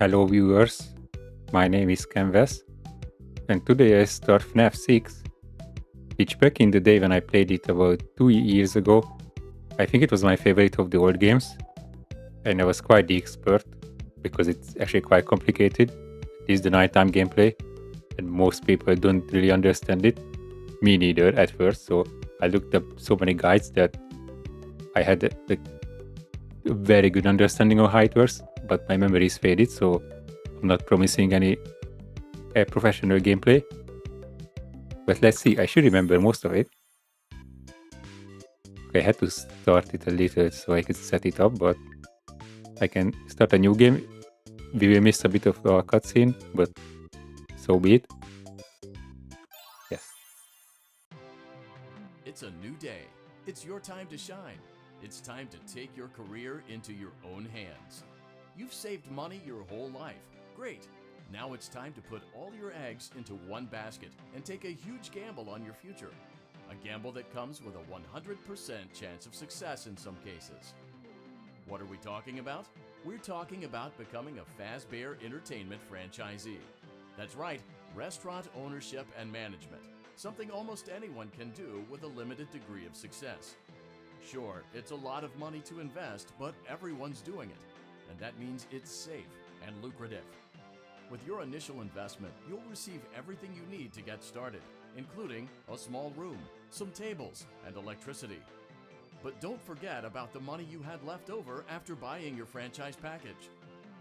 Hello viewers, my name is Canvas, and today I start FNAF 6, which back in the day when I played it about 2 years ago, I think it was my favorite of the old games, and I was quite the expert, because it's actually quite complicated. It is the nighttime gameplay, and most people don't really understand it, me neither at first, so I looked up so many guides that I had a very good understanding of how it works, but my memory is faded, so I'm not promising any professional gameplay. But let's see, I should remember most of it. Okay, I had to start it a little so I could set it up, but I can start a new game. We will miss a bit of our cutscene, but so be it. Yes. It's a new day. It's your time to shine. It's time to take your career into your own hands. You've saved money your whole life. Great. Now it's time to put all your eggs into one basket and take a huge gamble on your future. A gamble that comes with a 100% chance of success in some cases. What are we talking about? We're talking about becoming a Fazbear Entertainment franchisee. That's right, restaurant ownership and management. Something almost anyone can do with a limited degree of success. Sure, it's a lot of money to invest, but everyone's doing it. And that means it's safe and lucrative. With your initial investment, you'll receive everything you need to get started, including a small room, some tables, and electricity. But don't forget about the money you had left over after buying your franchise package.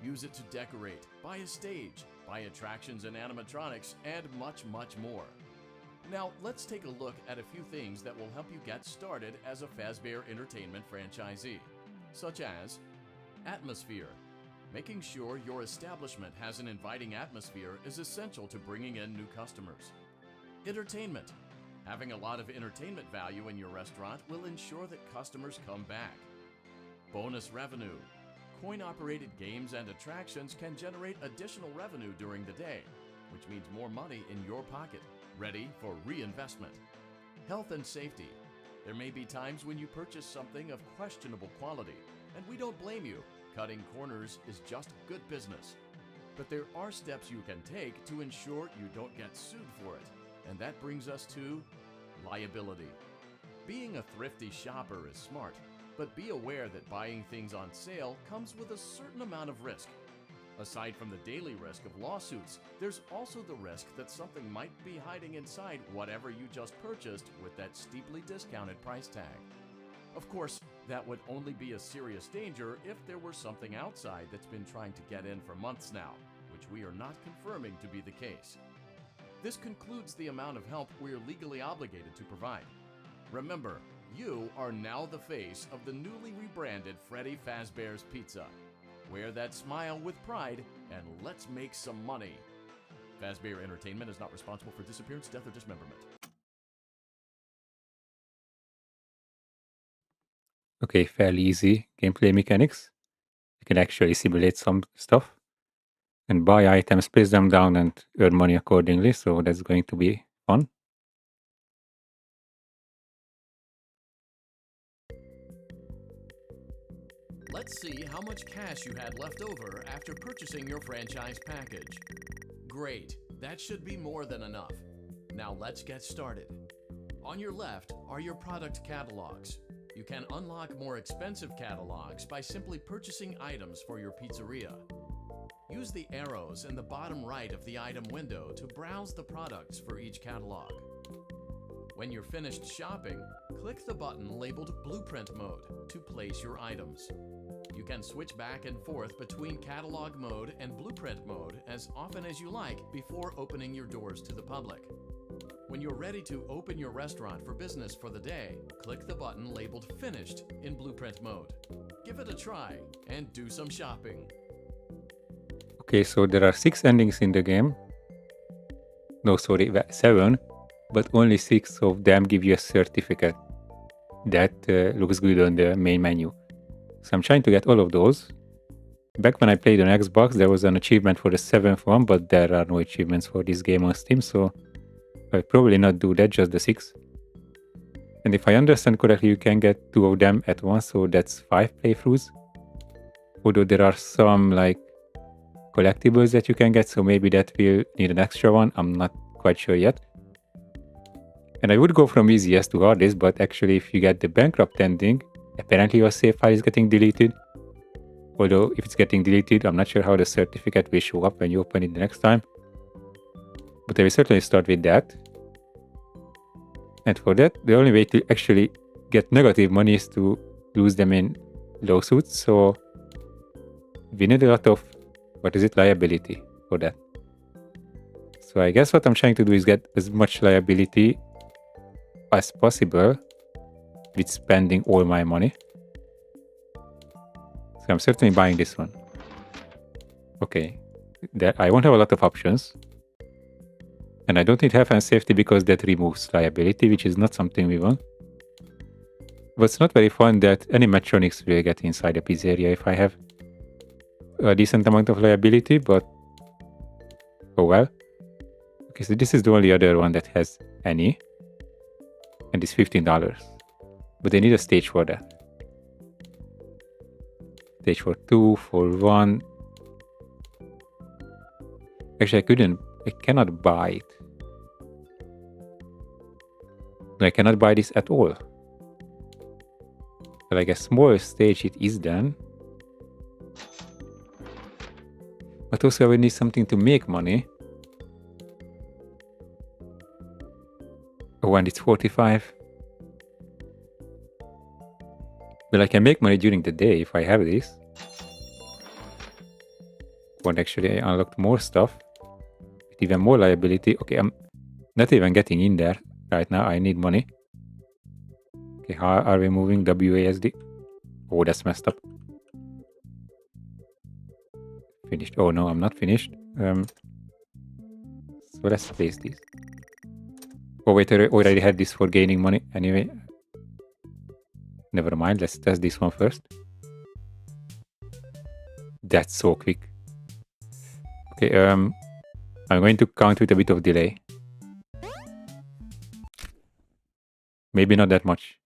Use it to decorate, buy a stage, buy attractions and animatronics, and much, much more. Now, let's take a look at a few things that will help you get started as a Fazbear Entertainment franchisee, such as atmosphere. Making sure your establishment has an inviting atmosphere is essential to bringing in new customers. Entertainment. Having a lot of entertainment value in your restaurant will ensure that customers come back. Bonus revenue. Coin-operated games and attractions can generate additional revenue during the day, which means more money in your pocket, ready for reinvestment. Health and safety. There may be times when you purchase something of questionable quality, and we don't blame you. Cutting corners is just good business. But there are steps you can take to ensure you don't get sued for it. And that brings us to liability. Being a thrifty shopper is smart, but be aware that buying things on sale comes with a certain amount of risk. Aside from the daily risk of lawsuits, there's also the risk that something might be hiding inside whatever you just purchased with that steeply discounted price tag. Of course, that would only be a serious danger if there were something outside that's been trying to get in for months now, which we are not confirming to be the case. This concludes the amount of help we are legally obligated to provide. Remember, you are now the face of the newly rebranded Freddy Fazbear's Pizza. Wear that smile with pride, and let's make some money. Fazbear Entertainment is not responsible for disappearance, death, or dismemberment. Okay, fairly easy gameplay mechanics. You can actually simulate some stuff and buy items, place them down, and earn money accordingly, so that's going to be fun. Let's see how much cash you had left over after purchasing your franchise package. Great, that should be more than enough. Now let's get started. On your left are your product catalogs. You can unlock more expensive catalogs by simply purchasing items for your pizzeria. Use the arrows in the bottom right of the item window to browse the products for each catalog. When you're finished shopping, click the button labeled Blueprint Mode to place your items. You can switch back and forth between Catalog Mode and Blueprint Mode as often as you like before opening your doors to the public. When you're ready to open your restaurant for business for the day, click the button labeled Finished in Blueprint Mode. Give it a try and do some shopping. Okay, so there are 6 endings in the game. No, sorry, 7, but only 6 of them give you a certificate. That looks good on the main menu. So I'm trying to get all of those. Back when I played on Xbox, there was an achievement for the 7th one, but there are no achievements for this game on Steam, so I'll probably not do that, just the 6. And if I understand correctly, you can get 2 of them at once, so that's 5 playthroughs. Although there are some like collectibles that you can get, so maybe that will need an extra one. I'm not quite sure yet. And I would go from easiest to hardest, but actually if you get the bankrupt ending, apparently your save file is getting deleted. Although if it's getting deleted, I'm not sure how the certificate will show up when you open it the next time. But I will certainly start with that. And for that, the only way to actually get negative money is to lose them in lawsuits. So we need a lot of, liability for that. So I guess what I'm trying to do is get as much liability as possible with spending all my money. So I'm certainly buying this one. Okay, I won't have a lot of options. And I don't need health and safety because that removes liability, which is not something we want. But it's not very fun that animatronics will get inside a pizzeria if I have a decent amount of liability, but oh well. Okay, so this is the only other one that has any. And it's $15. But I need a stage for that. Stage for 2, for 1. Actually, I cannot buy it. I cannot buy this at all. But like a small stage it is then. But also I will need something to make money. Oh, and it's 45. But I can make money during the day if I have this. But actually I unlocked more stuff. With even more liability. Okay, I'm not even getting in there right now. I need money. Okay, how are we moving? WASD. Oh, that's messed up. Finished. Oh no, I'm not finished. So let's place this. Oh wait, I already had this for gaining money. Anyway, never mind. Let's test this one first. That's so quick. Okay, I'm going to count with a bit of delay. Maybe not that much.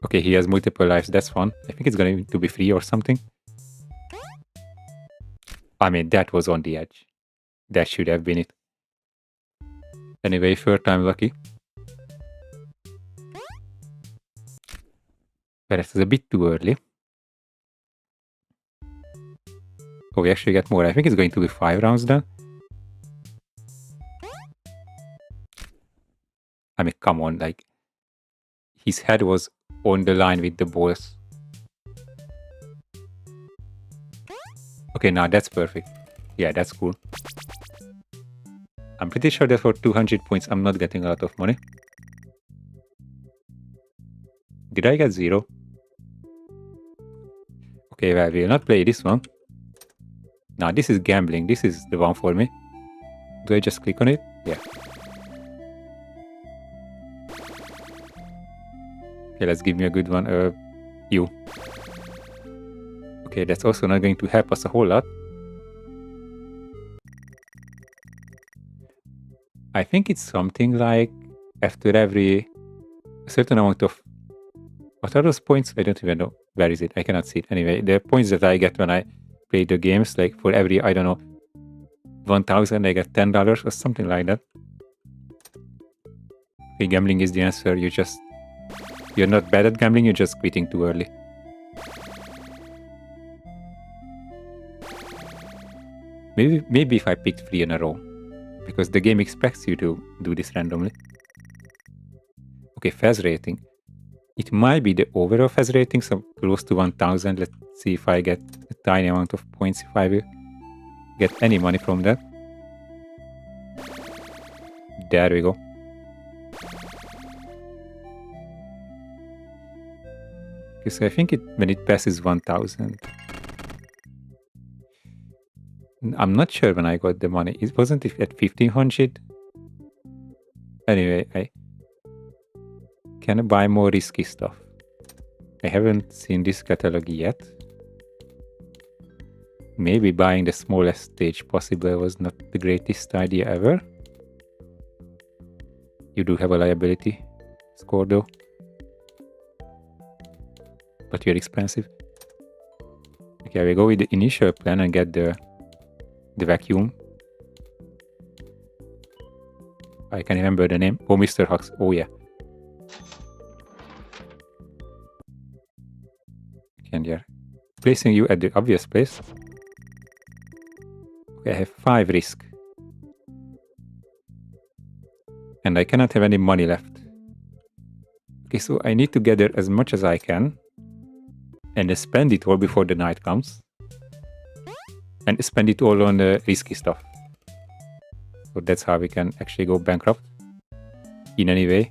Okay, he has multiple lives. That's fun. I think it's going to be free or something. I mean, that was on the edge. That should have been it. Anyway, third time lucky. But it was a bit too early. Oh, we actually get more. I think it's going to be 5 rounds then. I mean, come on, like... His head was on the line with the balls. Okay, now that's perfect. Yeah, that's cool. I'm pretty sure that for 200 points I'm not getting a lot of money. Did I get 0? Okay, well, we'll not play this one. Now, this is gambling. This is the one for me. Do I just click on it? Yeah. Okay, let's give me a good one. You. Okay, that's also not going to help us a whole lot. I think it's something like after every certain amount of... What are those points? I don't even know. Where is it? I cannot see it. Anyway, the points that I get when I play the games, like for every, I don't know, 1,000, I get $10 or something like that. Okay, gambling is the answer. You're not bad at gambling, you're just quitting too early. Maybe if I picked 3 in a row. Because the game expects you to do this randomly. Okay, Fez rating. It might be the overall Fez rating, so close to 1,000. Let's see if I get a tiny amount of points, if I will get any money from that. There we go. Okay, so I think when it passes 1,000. I'm not sure when I got the money. It wasn't at 1,500. Anyway, I can buy more risky stuff. I haven't seen this catalog yet. Maybe buying the smallest stage possible was not the greatest idea ever. You do have a liability score though. But you're expensive. Okay, we go with the initial plan and get the vacuum. I can remember the name. Oh, Mr. Hux. Oh, yeah. And yeah, placing you at the obvious place. Okay, I have 5 risk. And I cannot have any money left. Okay, so I need to gather as much as I can. And spend it all before the night comes. And spend it all on the risky stuff. So that's how we can actually go bankrupt. In any way.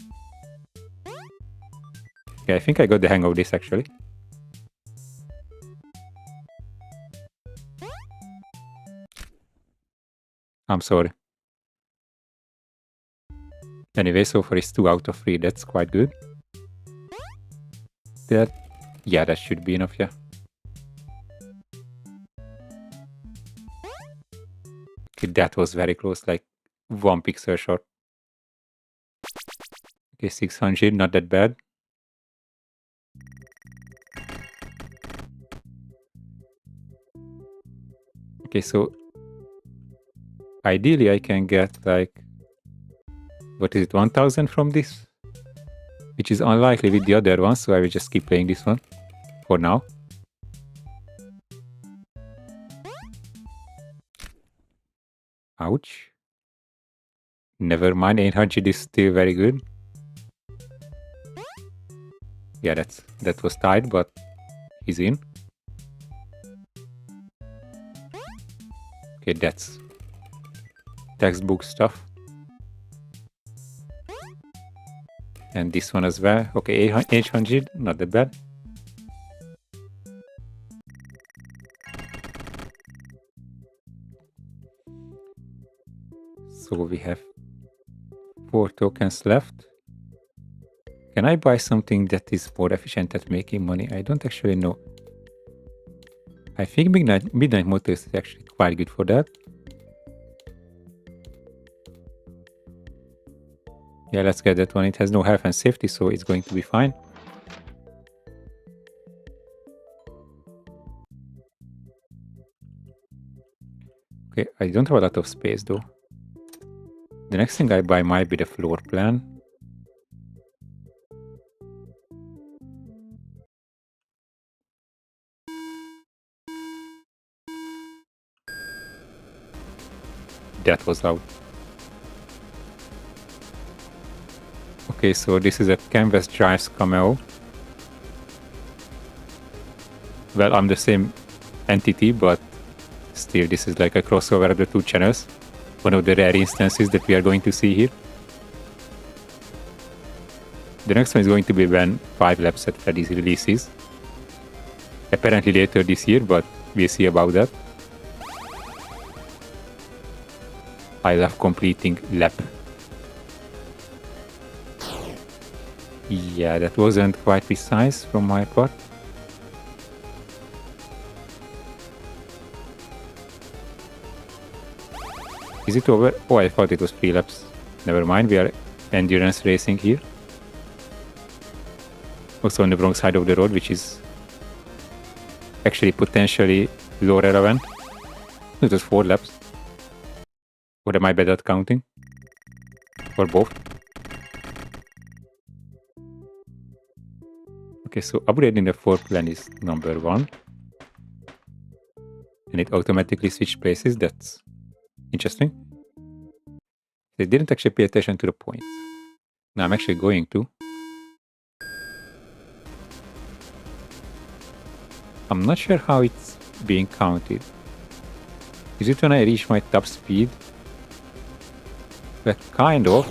Okay, I think I got the hang of this actually. I'm sorry. Anyway, so far it's 2 out of 3. That's quite good. Yeah, that should be enough, yeah. Okay, that was very close, like 1 pixel short. Okay, 600, not that bad. Okay, so ideally I can get like, what is it, 1000 from this? Which is unlikely with the other one, so I will just keep playing this one for now. Ouch. Never mind, 800 is still very good. Yeah, that was tight, but he's in. Okay, that's textbook stuff. And this one as well. Okay, 800, not that bad. So we have 4 tokens left. Can I buy something that is more efficient at making money? I don't actually know. I think Midnight Motors is actually quite good for that. Yeah, let's get that one. It has no health and safety, so it's going to be fine. Okay, I don't have a lot of space though. The next thing I buy might be the floor plan. That was out. Okay, so this is a Canvas Drives cameo. Well, I'm the same entity, but still this is like a crossover of the 2 channels. One of the rare instances that we are going to see here. The next one is going to be when 5 Labs at Freddy's releases. Apparently later this year, but we'll see about that. I love completing lap. Yeah, that wasn't quite precise from my part. Is it over? Oh, I thought it was 3 laps. Never mind, we are endurance racing here. Also on the wrong side of the road, which is actually potentially low relevant. It was 4 laps. Or am I bad at counting? Or both? Okay, so upgrading the floor plan is number 1. And it automatically switched places. That's interesting. They didn't actually pay attention to the points. Now I'm actually going to. I'm not sure how it's being counted. Is it when I reach my top speed? But kind of.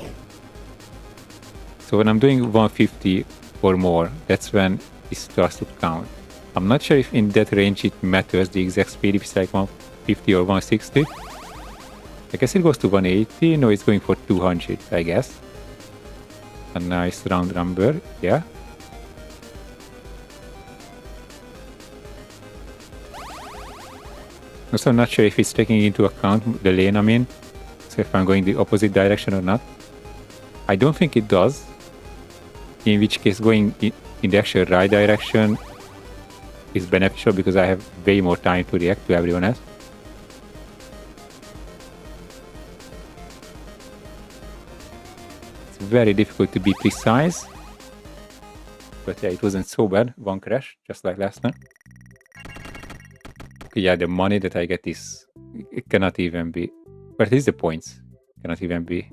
So when I'm doing 150 or more, that's when it starts to count. I'm not sure if in that range it matters the exact speed, if it's like 150 or 160. I guess it goes to 180. No, it's going for 200, I guess. A nice round number, yeah. Also, I'm not sure if it's taking into account the lane I'm in. So if I'm going the opposite direction or not. I don't think it does. In which case, going in the actual right direction is beneficial because I have way more time to react to everyone else. It's very difficult to be precise. But yeah, it wasn't so bad. One crash, just like last time. Okay, yeah, the money that I get is... It cannot even be... But at least the points cannot even be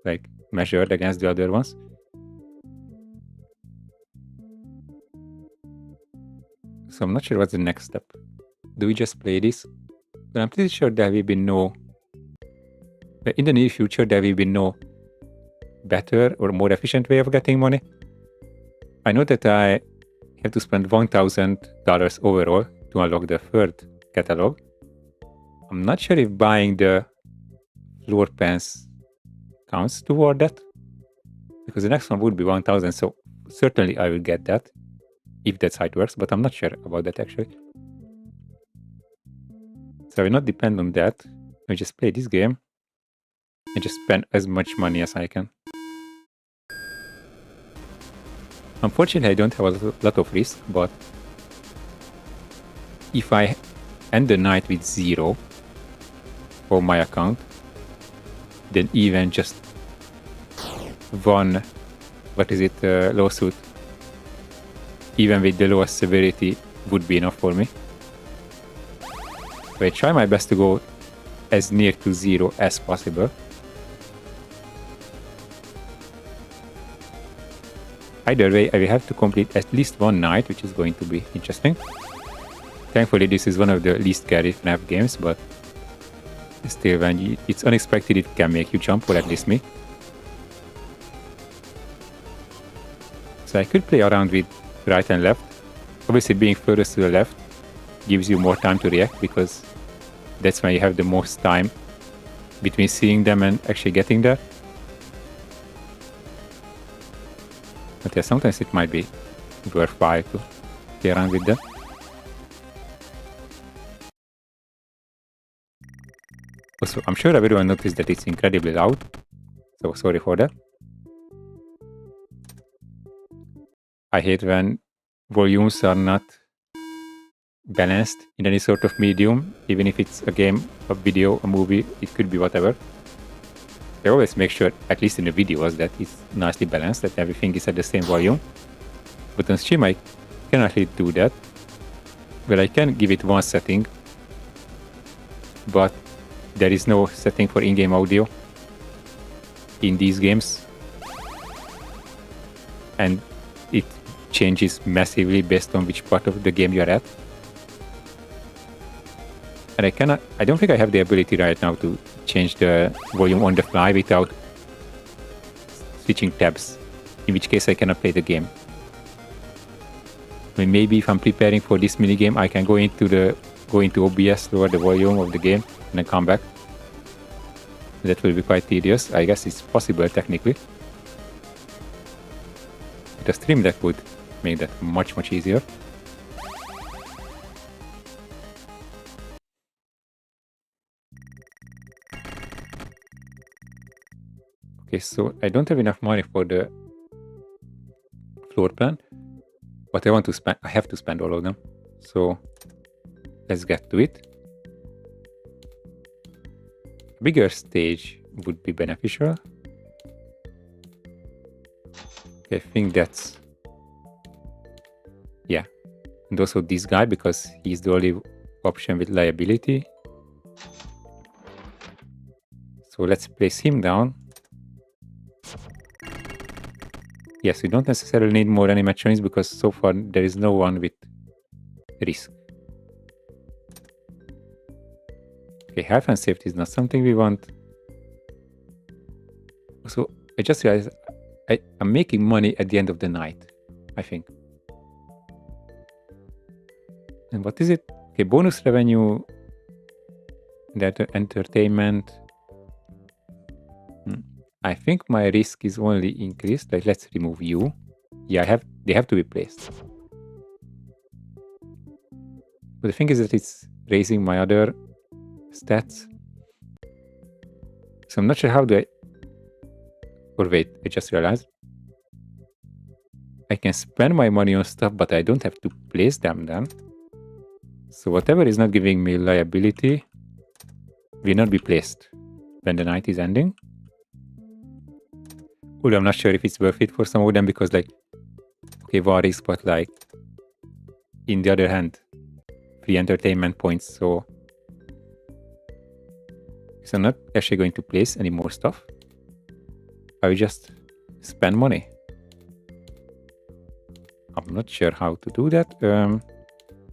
like measured against the other ones. So I'm not sure what's the next step. Do we just play this? But I'm pretty sure there will be no... In the near future, there will be no better or more efficient way of getting money. I know that I have to spend $1,000 overall to unlock the third catalog. I'm not sure if buying the floor pans counts toward that, because the next one would be 1,000, so certainly I will get that, if that's how it works, but I'm not sure about that actually. So I will not depend on that. I just play this game and just spend as much money as I can. Unfortunately, I don't have a lot of risk, but if I end the night with 0 for my account, then even just one, lawsuit, even with the lowest severity, would be enough for me. So I try my best to go as near to 0 as possible. Either way, I will have to complete at least one night, which is going to be interesting. Thankfully, this is one of the least scary FNAF games, but still, when it's unexpected, it can make you jump, or at least me. So I could play around with right and left. Obviously, being furthest to the left gives you more time to react, because that's when you have the most time between seeing them and actually getting there. But yeah, sometimes it might be worthwhile to play around with them. Also, I'm sure everyone noticed that it's incredibly loud, so sorry for that. I hate when volumes are not balanced in any sort of medium, even if it's a game, a video, a movie, it could be whatever. I always make sure, at least in the videos, that it's nicely balanced, that everything is at the same volume. But on stream I cannot really do that. Well, I can give it one setting, but there is no setting for in-game audio in these games. And it changes massively based on which part of the game you're at. And I don't think I have the ability right now to change the volume on the fly without switching tabs, in which case I cannot play the game. I mean, maybe if I'm preparing for this minigame, I can go into OBS, lower the volume of the game, and then come back. That will be quite tedious. I guess it's possible technically. With a stream deck would make that much, much easier. Okay, so I don't have enough money for the floor plan, but I have to spend all of them. So let's get to it. A bigger stage would be beneficial. Okay, I think that's... Yeah. And also this guy, because he's the only option with liability. So let's place him down. Yes, we don't necessarily need more animatronics because so far there is no one with risk. Okay, health and safety is not something we want. So I just realized I'm making money at the end of the night, I think. And what is it? Okay, bonus revenue, that entertainment. I think my risk is only increased. Like, let's remove you. Yeah, they have to be placed. But the thing is that it's raising my other stats. So I'm not sure how do I... Or wait, I just realized. I can spend my money on stuff, but I don't have to place them then. So whatever is not giving me liability will not be placed when the night is ending. Although I'm not sure if it's worth it for some of them because like, okay, one risk, but like, in the other hand, free entertainment points, so I'm not actually going to place any more stuff. I will just spend money. I'm not sure how to do that.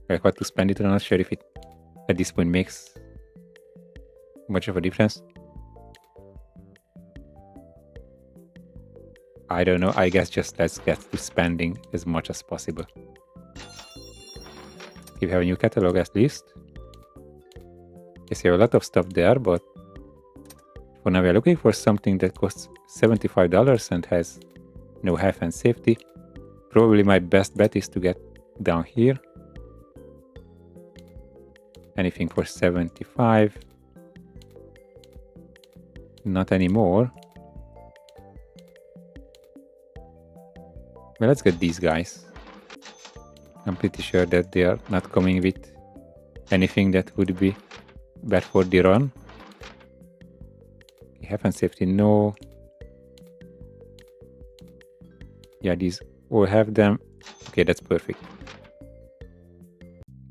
Like what to spend it, I'm not sure if it at this point makes much of a difference. I don't know, I guess just let's get to spending as much as possible. We have a new catalog at least. Yes, you have a lot of stuff there, but for now we are looking for something that costs $75 and has no health and safety. Probably my best bet is to get down here. Anything for 75. Not anymore. Well, let's get these guys. I'm pretty sure that they are not coming with anything that would be bad for the run. Health and safety, no. Yeah, these all have them. Okay, that's perfect.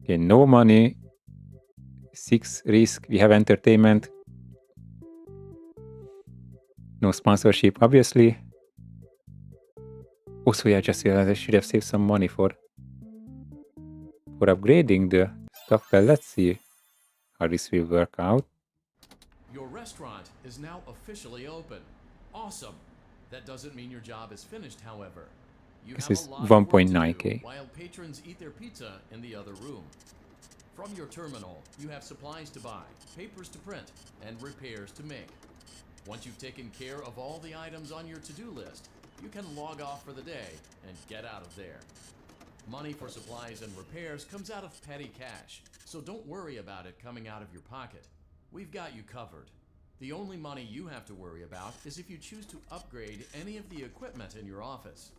Okay, no money. 6 risk. We have entertainment. No sponsorship, obviously. Also, yeah, just realized I should have saved some money for upgrading the stuff. Well, let's see how this will work out. Your restaurant is now officially open. Awesome. That doesn't mean your job is finished, however. You This have is a lot of work to 1.9K. do while patrons eat their pizza in the other room. From your terminal, you have supplies to buy, papers to print, and repairs to make. Once you've taken care of all the items on your to-do list, you can log off for the day and get out of there. Money for supplies and repairs comes out of petty cash, so don't worry about it coming out of your pocket. We've got you covered. The only money you have to worry about is if you choose to upgrade any of the equipment in your office.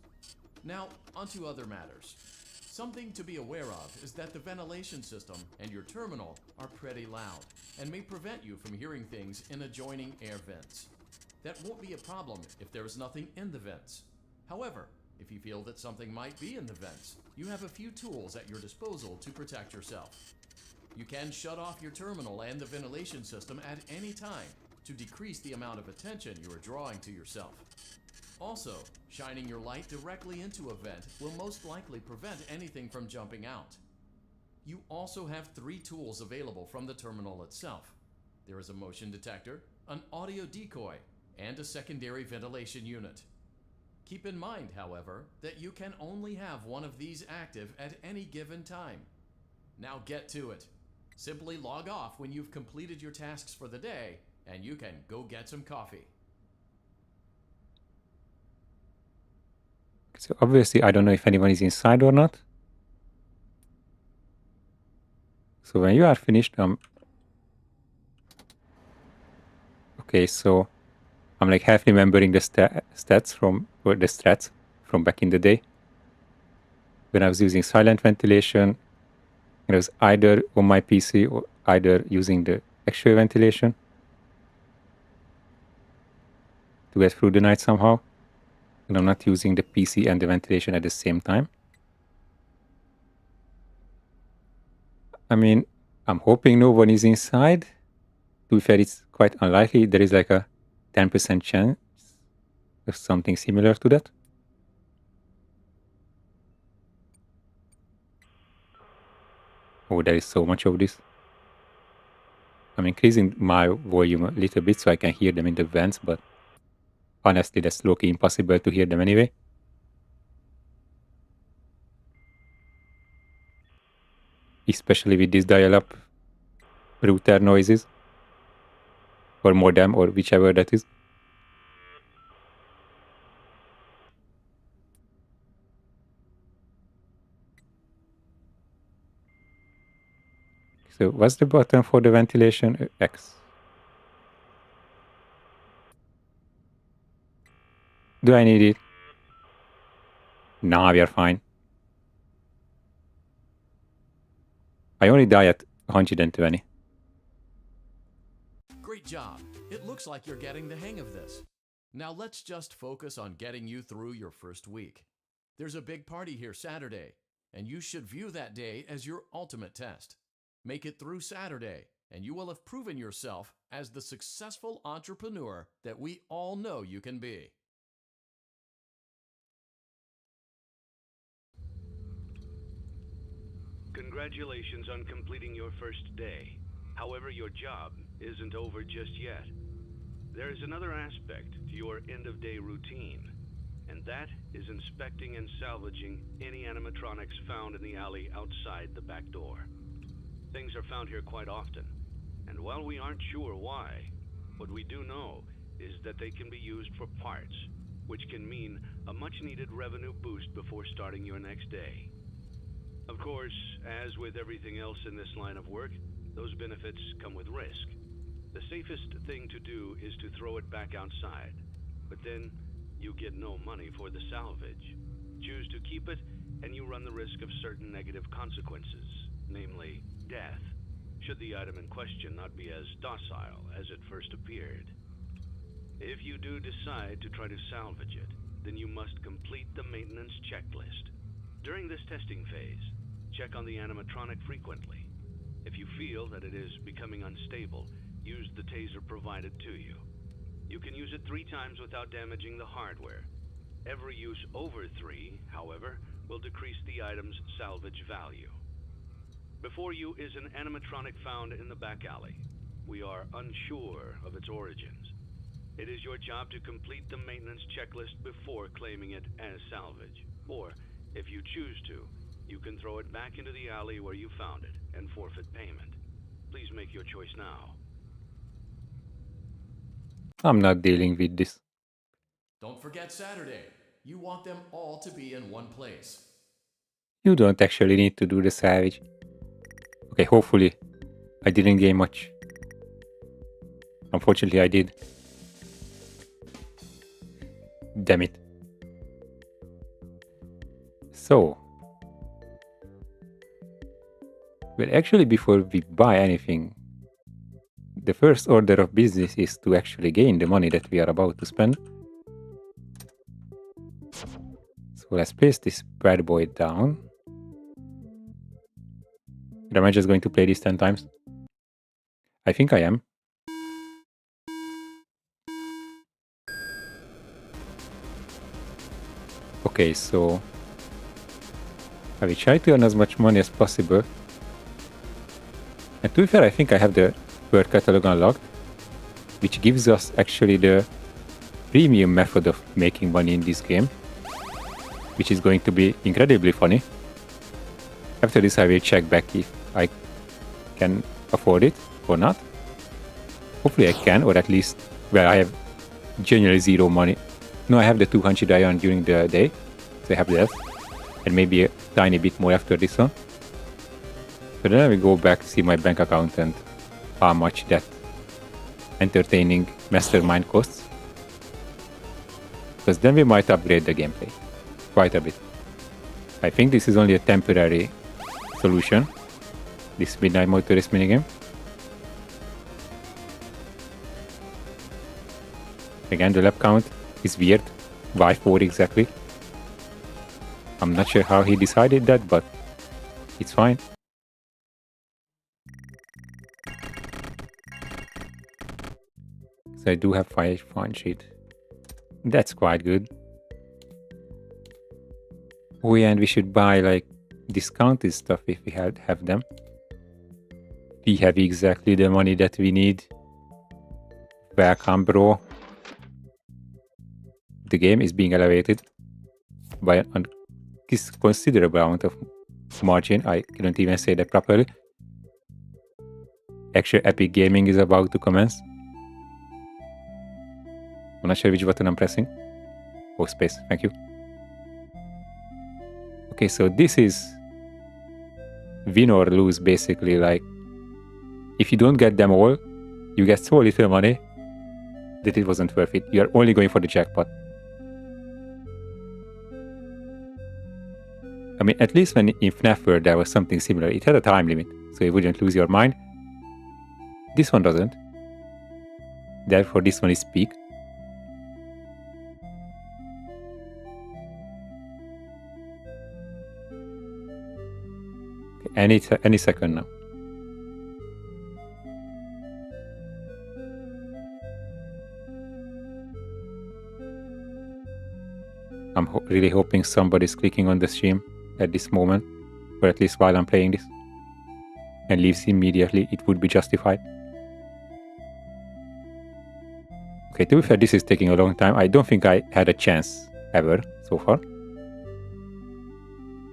Now, onto other matters. Something to be aware of is that the ventilation system and your terminal are pretty loud and may prevent you from hearing things in adjoining air vents. That won't be a problem if there is nothing in the vents. However, if you feel that something might be in the vents, you have a few tools at your disposal to protect yourself. You can shut off your terminal and the ventilation system at any time to decrease the amount of attention you are drawing to yourself. Also, shining your light directly into a vent will most likely prevent anything from jumping out. You also have 3 tools available from the terminal itself. There is a motion detector, an audio decoy, and a secondary ventilation unit. Keep in mind, however, that you can only have one of these active at any given time. Now get to it. Simply log off when you've completed your tasks for the day, and you can go get some coffee. So obviously, I don't know if anyone is inside or not. So when you are finished, okay, so I'm like half remembering the stats from back in the day when I was using silent ventilation. It was either on my PC or either using the actual ventilation to get through the night somehow. And I'm not using the PC and the ventilation at the same time. I mean, I'm hoping no one is inside. To be fair, it's quite unlikely. There is like a 10% chance of something similar to that. Oh, there is so much of this. I'm increasing my volume a little bit so I can hear them in the vents, but honestly, that's low-key impossible to hear them anyway. Especially with these dial-up router noises. Or modem, or whichever that is. So what's the button for the ventilation? X. Do I need it? Nah, we are fine. I only die at 120. Great job. It looks like you're getting the hang of this. Now let's just focus on getting you through your first week. There's a big party here Saturday, and you should view that day as your ultimate test. Make it through Saturday, and you will have proven yourself as the successful entrepreneur that we all know you can be. Congratulations on completing your first day. However, your job isn't over just yet. There is another aspect to your end-of-day routine, and that is inspecting and salvaging any animatronics found in the alley outside the back door. Things are found here quite often, and while we aren't sure why, what we do know is that they can be used for parts, which can mean a much-needed revenue boost before starting your next day. Of course, as with everything else in this line of work, those benefits come with risk. The safest thing to do is to throw it back outside, but then you get no money for the salvage. Choose to keep it, and you run the risk of certain negative consequences, namely death, should the item in question not be as docile as it first appeared. If you do decide to try to salvage it, then you must complete the maintenance checklist. During this testing phase, check on the animatronic frequently. If you feel that it is becoming unstable, use the taser provided to you. You can use it 3 times without damaging the hardware. Every use over 3, however, will decrease the item's salvage value. Before you is an animatronic found in the back alley. We are unsure of its origins. It is your job to complete the maintenance checklist before claiming it as salvage. Or, if you choose to, you can throw it back into the alley where you found it and forfeit payment. Please make your choice now. I'm not dealing with this. Don't forget Saturday. You want them all to be in one place. You don't actually need to do the salvage. Okay, hopefully I didn't gain much. Unfortunately, I did. Damn it. So, well, actually, before we buy anything, the first order of business is to actually gain the money that we are about to spend. So let's place this bad boy down. Am I just going to play this 10 times? I think I am. Okay, so I will try to earn as much money as possible. And to be fair, I think I have the word catalog unlocked, which gives us actually the premium method of making money in this game, which is going to be incredibly funny. After this, I will check back if I can afford it or not. Hopefully I can, or at least, well, I have generally zero money. No, I have the 200 I earned during the day, so I have that, and maybe a tiny bit more after this one. So then I will go back, see my bank account and how much that entertaining mastermind costs. Because then we might upgrade the gameplay quite a bit. I think this is only a temporary solution, this Midnight Motorist minigame. Again, the lap count is weird. Why 4 exactly? I'm not sure how he decided that, but it's fine. So I do have 5 fun sheet. That's quite good. Oh yeah, and we should buy like discounted stuff if we have them. We have exactly the money that we need. Welcome, bro. The game is being elevated by a considerable amount of margin. I couldn't even say that properly. Actual epic gaming is about to commence. I'm not sure which button I'm pressing. Oh, space, thank you. Okay, so this is win or lose, basically. Like, if you don't get them all, you get so little money that it wasn't worth it. You're only going for the jackpot. I mean, at least when in FNAF World there was something similar, it had a time limit, so you wouldn't lose your mind. This one doesn't. Therefore, this one is peak. Okay, any second now. I'm really hoping somebody's clicking on the stream at this moment, or at least while I'm playing this, and leaves immediately. It would be justified. Okay, to be fair, this is taking a long time. I don't think I had a chance ever so far.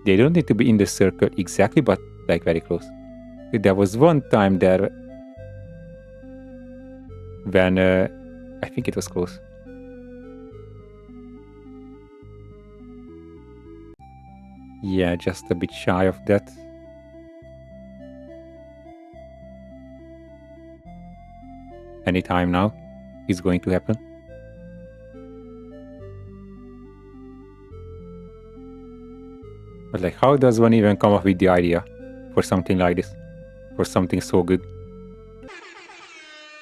They don't need to be in the circle exactly, but like very close. Okay, there was one time there when I think it was close. Yeah, just a bit shy of that. Anytime now is going to happen. But like, how does one even come up with the idea for something like this? For something so good?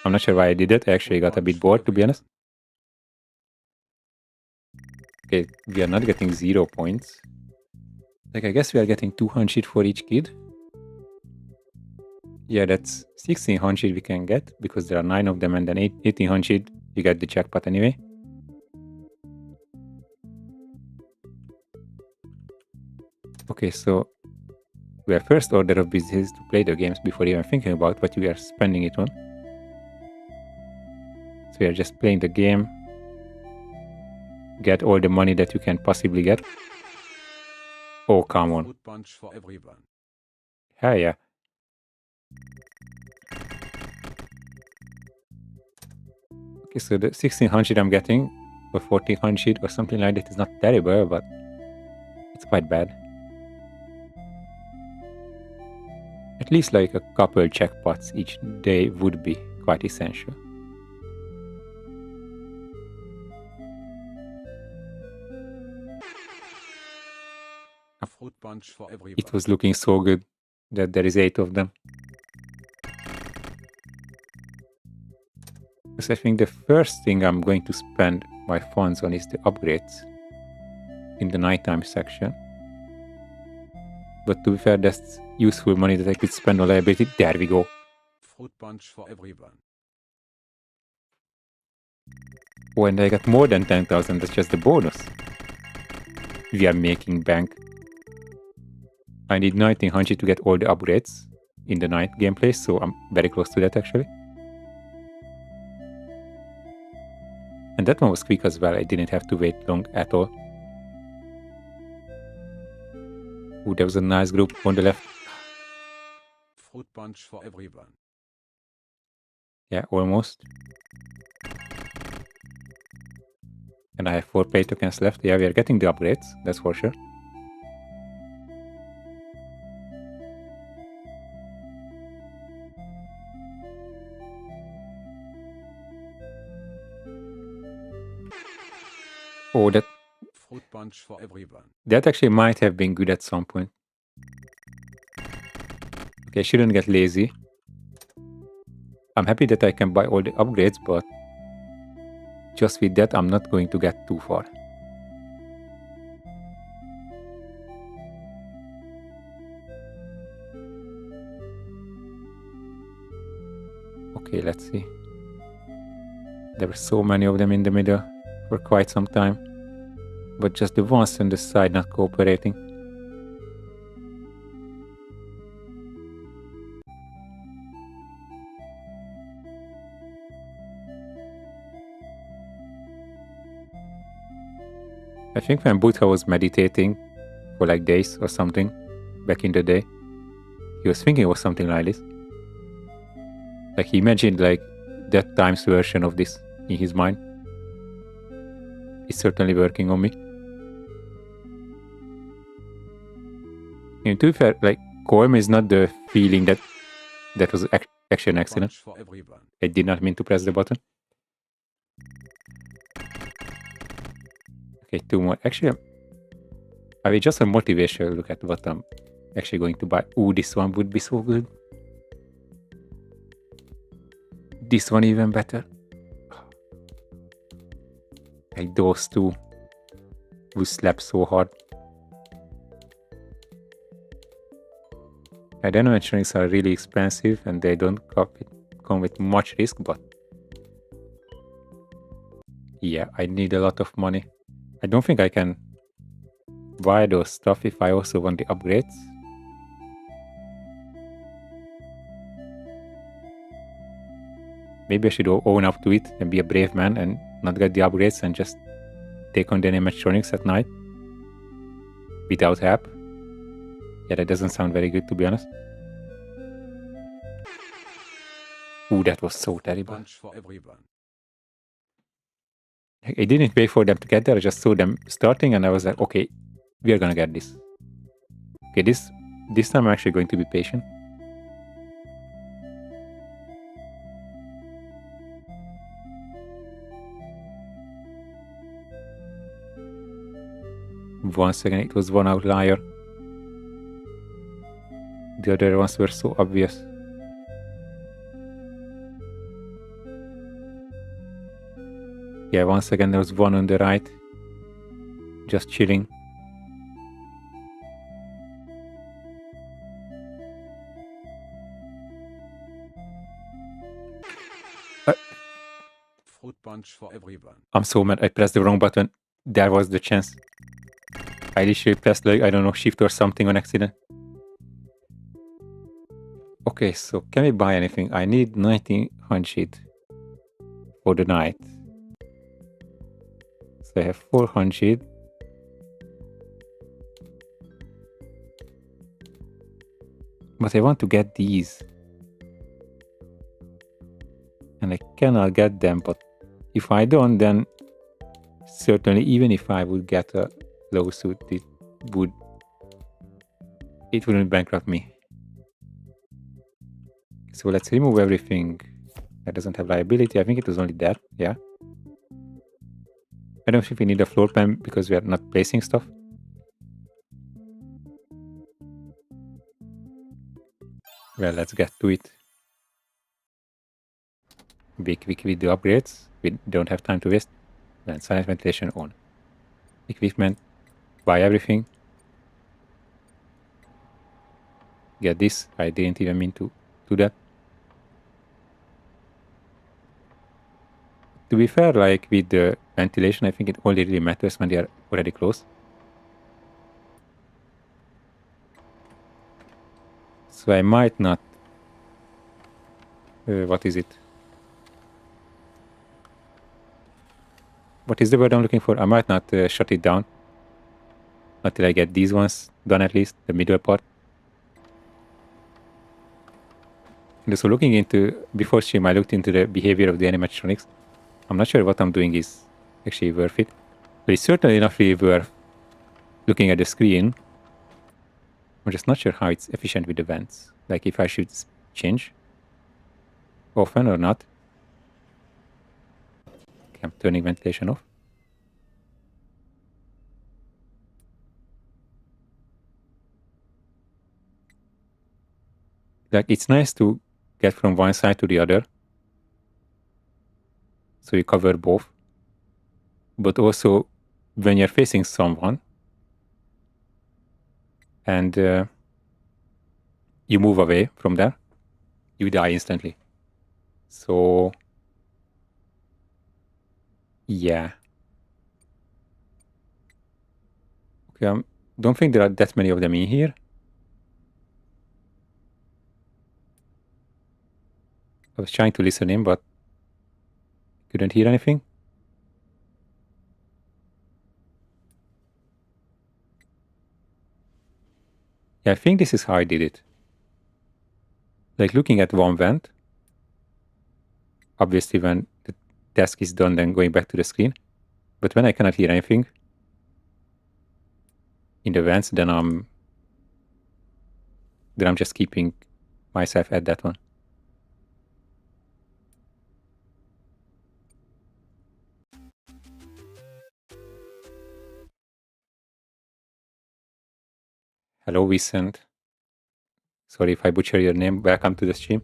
I'm not sure why I did it. I actually got a bit bored, to be honest. Okay, we are not getting 0 points. Like, I guess we are getting 200 for each kid. Yeah, that's 1600 we can get, because there are 9 of them, and then 1800 you get the jackpot anyway. Okay, so our first order of business is to play the games before even thinking about what we are spending it on. So we are just playing the game, get all the money that you can possibly get. Oh, come on. Fruit punch for everyone. Hell yeah. Okay, so the 1600 I'm getting, or 1400 or something like that, is not terrible, but it's quite bad. At least like a couple jackpots each day would be quite essential. A fruit punch for everyone. It was looking so good that there is 8 of them. Because I think the first thing I'm going to spend my funds on is the upgrades in the nighttime section. But to be fair, that's useful money that I could spend on liability. There we go. Fruit punch for everyone. Oh, and I got more than 10,000. That's just the bonus. We are making bank. I need 1900 to get all the upgrades in the night gameplay, so I'm very close to that actually. And that one was quick as well. I didn't have to wait long at all. Ooh, there was a nice group on the left. Fruit punch for everyone. Yeah, almost. And I have 4 pay tokens left. Yeah, we are getting the upgrades, that's for sure. Oh, that Fruit punch for everyone. that actually might have been good at some point. Okay, I shouldn't get lazy. I'm happy that I can buy all the upgrades, but just with that, I'm not going to get too far. Okay, let's see. There were so many of them in the middle for quite some time, but just the ones on the side not cooperating. I think when Buddha was meditating for like days or something back in the day, he was thinking of something like this. Like he imagined like that time's version of this in his mind. It's certainly working on me. And to be fair, like calm is not the feeling that was actually an accident. Punch for everyone. I did not mean to press the button. Okay, 2 more. Actually, I mean, just a motivation look at what I'm actually going to buy. Ooh, this one would be so good. This one even better. Like those two will slap so hard. Animatronics are really expensive and they don't come with much risk, but yeah, I need a lot of money. I don't think I can buy those stuff if I also want the upgrades. Maybe I should own up to it and be a brave man and not get the upgrades and just take on the animatronics at night without help. Yeah, that doesn't sound very good, to be honest. Ooh, that was so terrible. Punch for everyone. I didn't wait for them to get there. I just saw them starting and I was like, okay, we are gonna get this. Okay, this time I'm actually going to be patient. Once again, it was one outlier. The other ones were so obvious. Yeah, once again, there was one on the right. Just chilling. Fruit punch for everyone. I'm so mad. I pressed the wrong button. There was the chance. I literally pressed, like, I don't know, shift or something on accident. Okay, so can we buy anything? I need 1900 for the night. So I have 400. But I want to get these. And I cannot get them, but if I don't, then certainly even if I would get a lawsuit, it wouldn't bankrupt me. So let's remove everything that doesn't have liability. I think it was only that, yeah. I don't think we need a floor plan because we are not placing stuff. Well, let's get to it. Be quick with the upgrades. We don't have time to waste. Then silent ventilation on. Equipment. Buy everything. Get this. I didn't even mean to do that. To be fair, like with the ventilation, I think it only really matters when they are already close. So I might not... what is it? What is the word I'm looking for? I might not shut it down until I get these ones done, at least, the middle part. And so looking into, before stream, I looked into the behavior of the animatronics. I'm not sure what I'm doing is actually worth it. But it's certainly not really worth looking at the screen. I'm just not sure how it's efficient with the vents. Like if I should change often or not. Okay, I'm turning ventilation off. Like it's nice to get from one side to the other. So you cover both. But also when you're facing someone and you move away from there, you die instantly. So yeah. Okay, don't think there are that many of them in here. I was trying to listen in, but couldn't hear anything. Yeah, I think this is how I did it. Like looking at one vent. Obviously when the task is done, then going back to the screen. But when I cannot hear anything in the vents, then I'm just keeping myself at that one. Hello, Vicent. Sorry if I butcher your name. Welcome to the stream.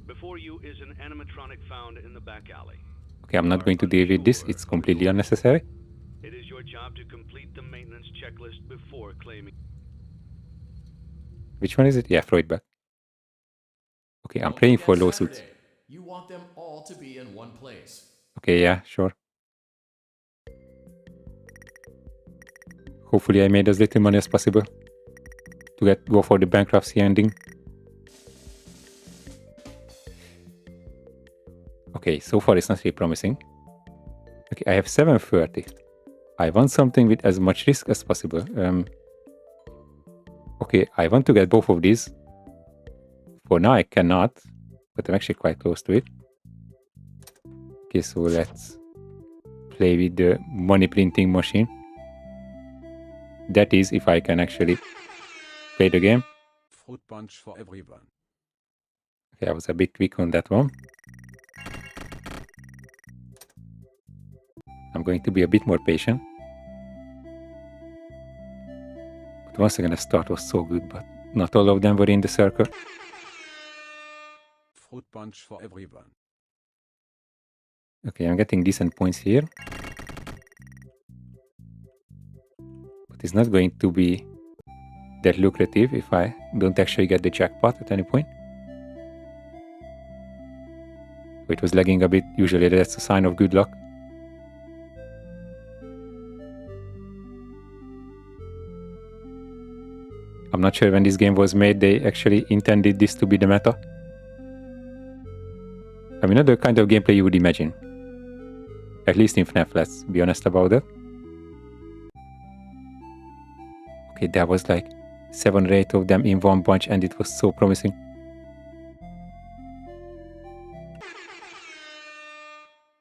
Before you is an animatronic found in the back alley. Okay, I'm not going to deal with this. It's completely unnecessary. It is your job to complete the maintenance checklist before claiming. Which one is it? Yeah, Freudback. Okay, I'm Don't praying forget for lawsuits. Saturday. You want them all to be in one place. Okay, yeah, sure. Hopefully I made as little money as possible to go for the bankruptcy ending. Okay, so far it's not really promising. Okay, I have 730. I want something with as much risk as possible. Okay, I want to get both of these. For now I cannot, but I'm actually quite close to it. Okay, so let's play with the money printing machine. That is, if I can actually play the game. Fruit punch for everyone. Okay, I was a bit weak on that one. I'm going to be a bit more patient. But once again, the start was so good, but not all of them were in the circle. Fruit punch for everyone. Okay, I'm getting decent points here. But it's not going to be that lucrative if I don't actually get the jackpot at any point. It was lagging a bit. Usually that's a sign of good luck. I'm not sure when this game was made they actually intended this to be the meta. I mean, not the kind of gameplay you would imagine. At least in FNAF, let's be honest about it. Okay, there was like 7 or 8 of them in one bunch and it was so promising.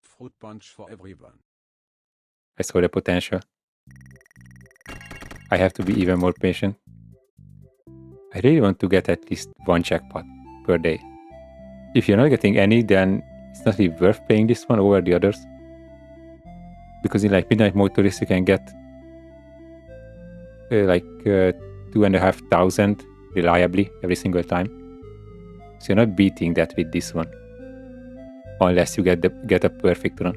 Fruit punch for everyone. I saw the potential. I have to be even more patient. I really want to get at least one jackpot per day. If you're not getting any, then it's not really worth playing this one over the others. Because in like Midnight Motorist you can get like 2,500 reliably every single time. So you're not beating that with this one. Unless you get a perfect run.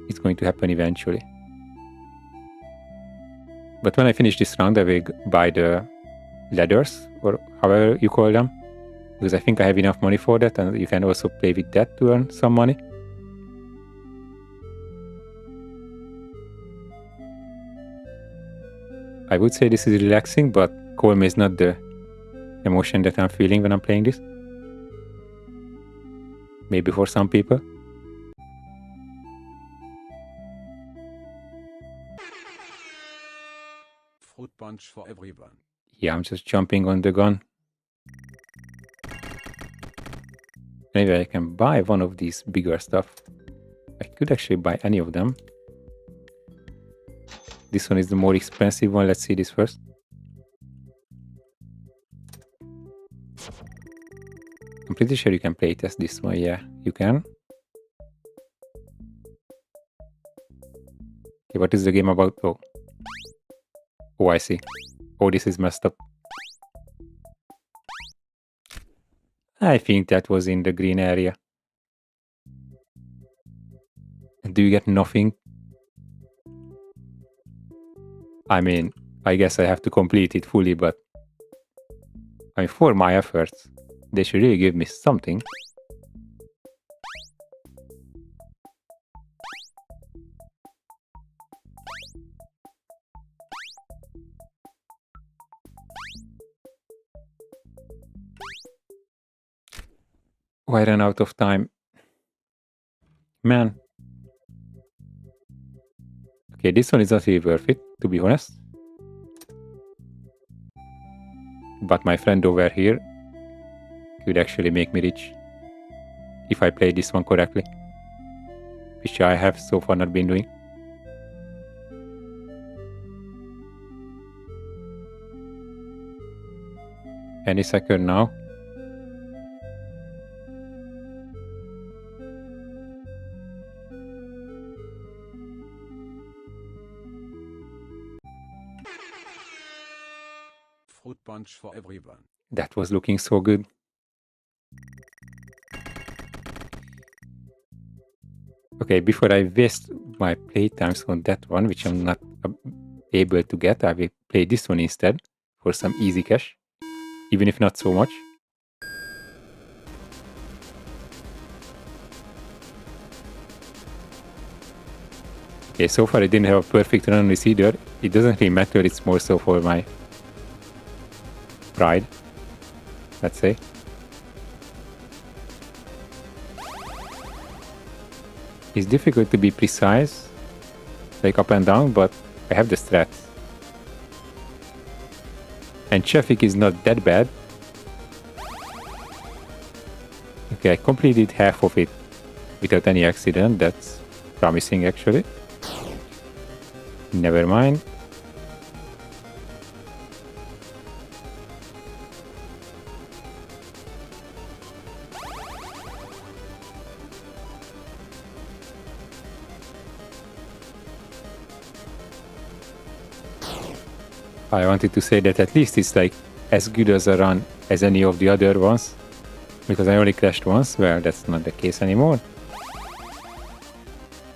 It's going to happen eventually. But when I finish this round, I will buy the ladders, or however you call them, because I think I have enough money for that, and you can also play with that to earn some money. I would say this is relaxing, but calm is not the emotion that I'm feeling when I'm playing this. Maybe for some people. Fruit punch for everyone. Yeah, I'm just jumping on the gun. Maybe I can buy one of these bigger stuff. I could actually buy any of them. This one is the more expensive one. Let's see this first. I'm pretty sure you can playtest this one. Yeah, you can. Okay, what is the game about? Oh, I see. Oh, this is messed up. I think that was in the green area. Do you get nothing? I mean, I guess I have to complete it fully, but I mean, for my efforts, they should really give me something. Oh, I ran out of time. Man. Okay, this one is not really worth it, to be honest. But my friend over here could actually make me rich if I play this one correctly, which I have so far not been doing. Any second now. Fruit punch for everyone. That was looking so good. Okay, before I waste my playtimes on that one, which I'm not able to get, I will play this one instead for some easy cash, even if not so much. Okay, so far I didn't have a perfect run on this either. It doesn't really matter, it's more so for my pride, let's say. It's difficult to be precise, like up and down, but I have the strats. And traffic is not that bad. Okay, I completed half of it without any accident. That's promising actually. Never mind. I wanted to say that at least it's like as good as a run as any of the other ones, because I only crashed once. Well, that's not the case anymore.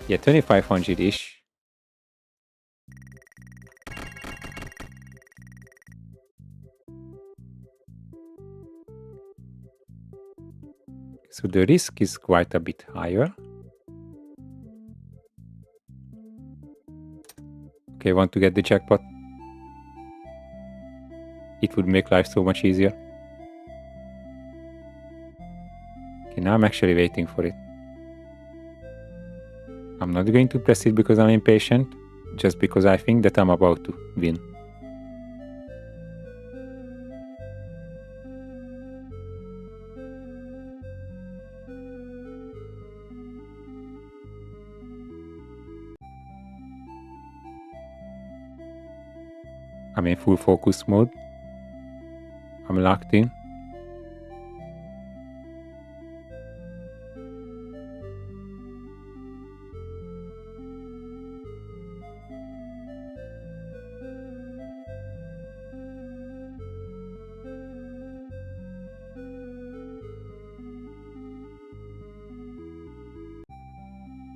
Yeah, 2500-ish. So the risk is quite a bit higher. Okay, want to get the jackpot. It would make life so much easier. Okay, now I'm actually waiting for it. I'm not going to press it because I'm impatient, just because I think that I'm about to win. I'm in full focus mode. I'm locked in.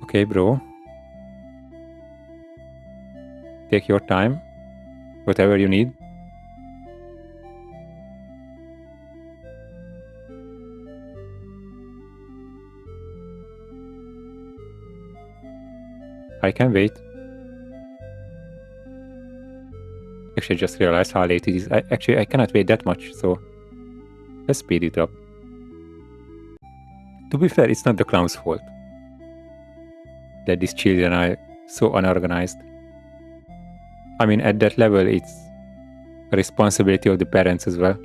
Okay, bro. Take your time. Whatever you need. I can wait. Actually, I just realized how late it is. I cannot wait that much, so let's speed it up. To be fair, it's not the clown's fault that these children are so unorganized. I mean, at that level, it's a responsibility of the parents as well.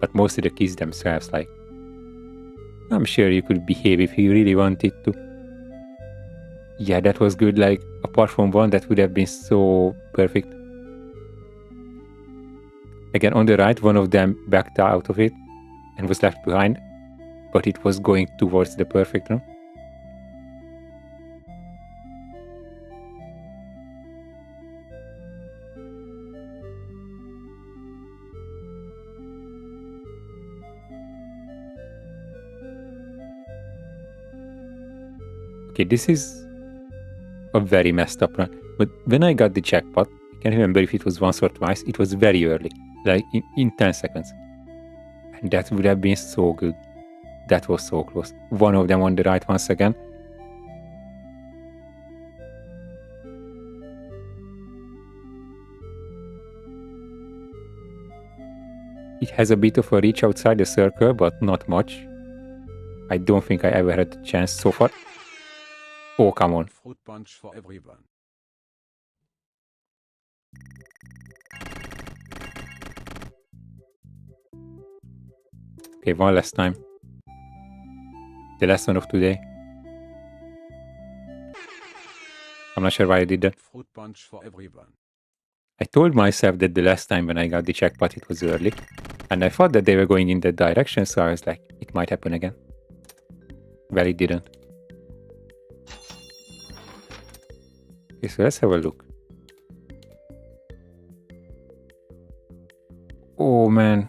But mostly the kids themselves, like, I'm sure you could behave if you really wanted to. Yeah, that was good. Like, apart from one, that would have been so perfect. Again, on the right, one of them backed out of it and was left behind, but it was going towards the perfect run. Okay, this is a very messed up run. But when I got the jackpot, I can't remember if it was once or twice, it was very early, like in 10 seconds. And that would have been so good. That was so close. One of them on the right once again. It has a bit of a reach outside the circle, but not much. I don't think I ever had a chance so far. Oh, come on. Fruit punch for everyone. Okay, one last time. The last one of today. I'm not sure why I did that. Fruit punch for everyone. I told myself that the last time when I got the jackpot it was early. And I thought that they were going in that direction, so I was like, it might happen again. Well, it didn't. Okay, so let's have a look. Oh man.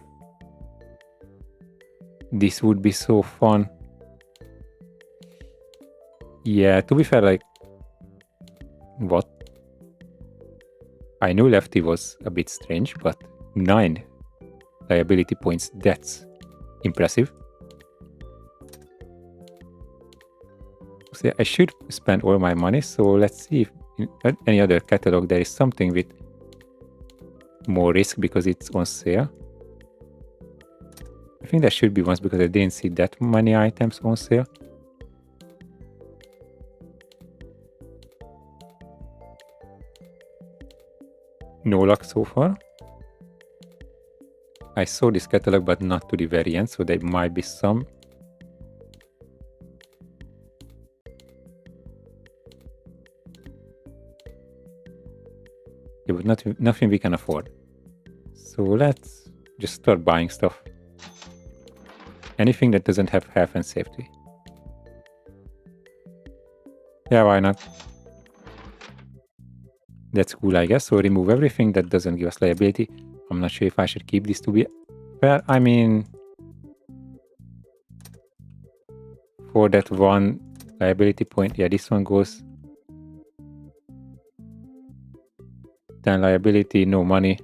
This would be so fun. Yeah, to be fair, like... What? I knew Lefty was a bit strange, but 9 liability points, that's impressive. So I should spend all my money, so let's see if in any other catalog there is something with more risk because it's on sale. I think there should be ones because I didn't see that many items on sale. No luck so far. I saw this catalog but not to the very end, so there might be some. Yeah, but nothing we can afford. So let's just start buying stuff. Anything that doesn't have health and safety. Yeah, why not? That's cool, I guess. So remove everything that doesn't give us liability. I'm not sure if I should keep this to be fair. I mean, for that one liability point, yeah, this one goes. Then liability, no money.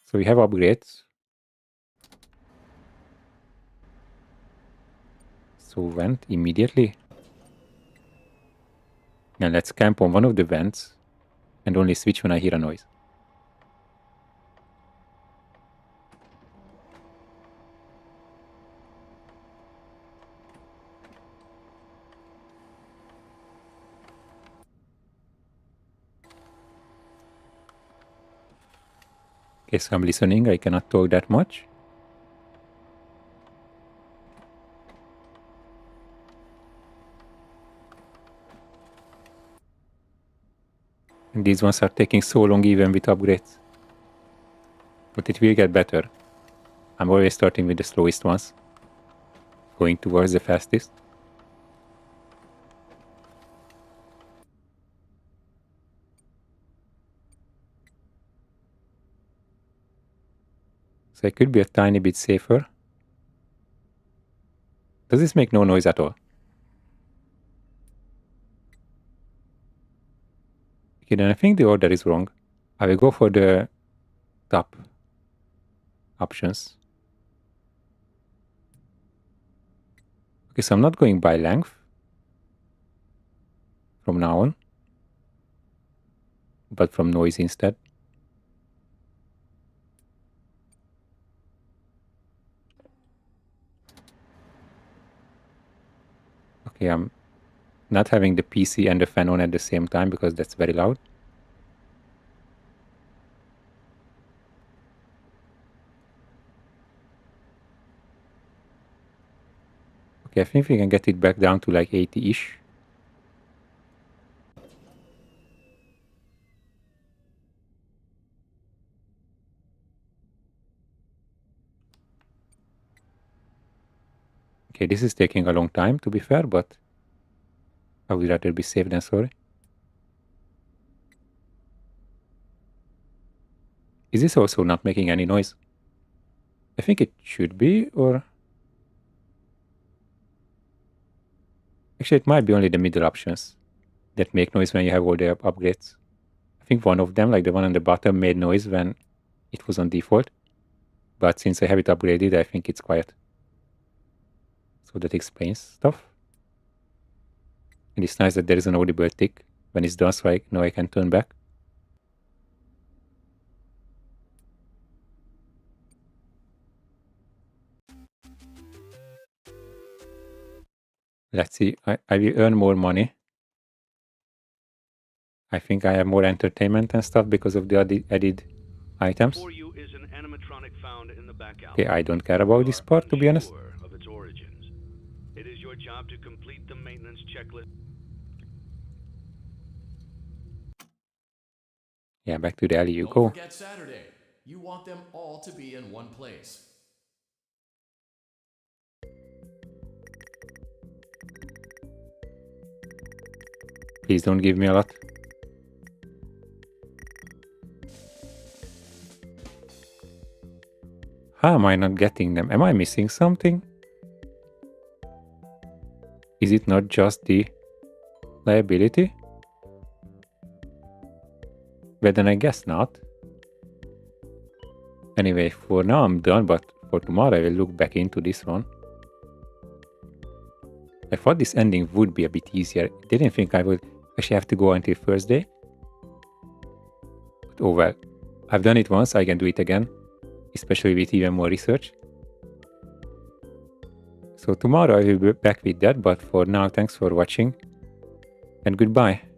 So we have upgrades. So vent immediately. Now let's camp on one of the vents and only switch when I hear a noise. Okay, so I'm listening. I cannot talk that much. And these ones are taking so long even with upgrades. But it will get better. I'm always starting with the slowest ones. Going towards the fastest. So it could be a tiny bit safer. Does this make no noise at all? Okay, then I think the order is wrong. I will go for the top options. Okay, so I'm not going by length from now on, but from noise instead. Okay, I'm not having the PC and the fan on at the same time because that's very loud. Okay, I think we can get it back down to like 80-ish. Okay, this is taking a long time to be fair, but I would rather be safe than sorry. Is this also not making any noise? I think it should be, or... Actually, it might be only the middle options that make noise when you have all the upgrades. I think one of them, like the one on the bottom, made noise when it was on default. But since I have it upgraded, I think it's quiet. So that explains stuff. And it's nice that there is an audible tick when it's done, so I know I can turn back. Let's see, I will earn more money. I think I have more entertainment and stuff because of the added items. Before you is an animatronic found in the back alley. Okay, I don't care about this part, to be honest. Unsure of its origins. It is your job to complete the maintenance checklist. Yeah, back to the alley you Don't go. forget Saturday. You want them all to be in one place. Please don't give me a lot. How am I not getting them? Am I missing something? Is it not just the liability? But then I guess not. Anyway, for now I'm done, but for tomorrow I will look back into this one. I thought this ending would be a bit easier. I didn't think I would actually have to go until Thursday. But oh well. I've done it once, I can do it again. Especially with even more research. So tomorrow I will be back with that, but for now thanks for watching. And goodbye.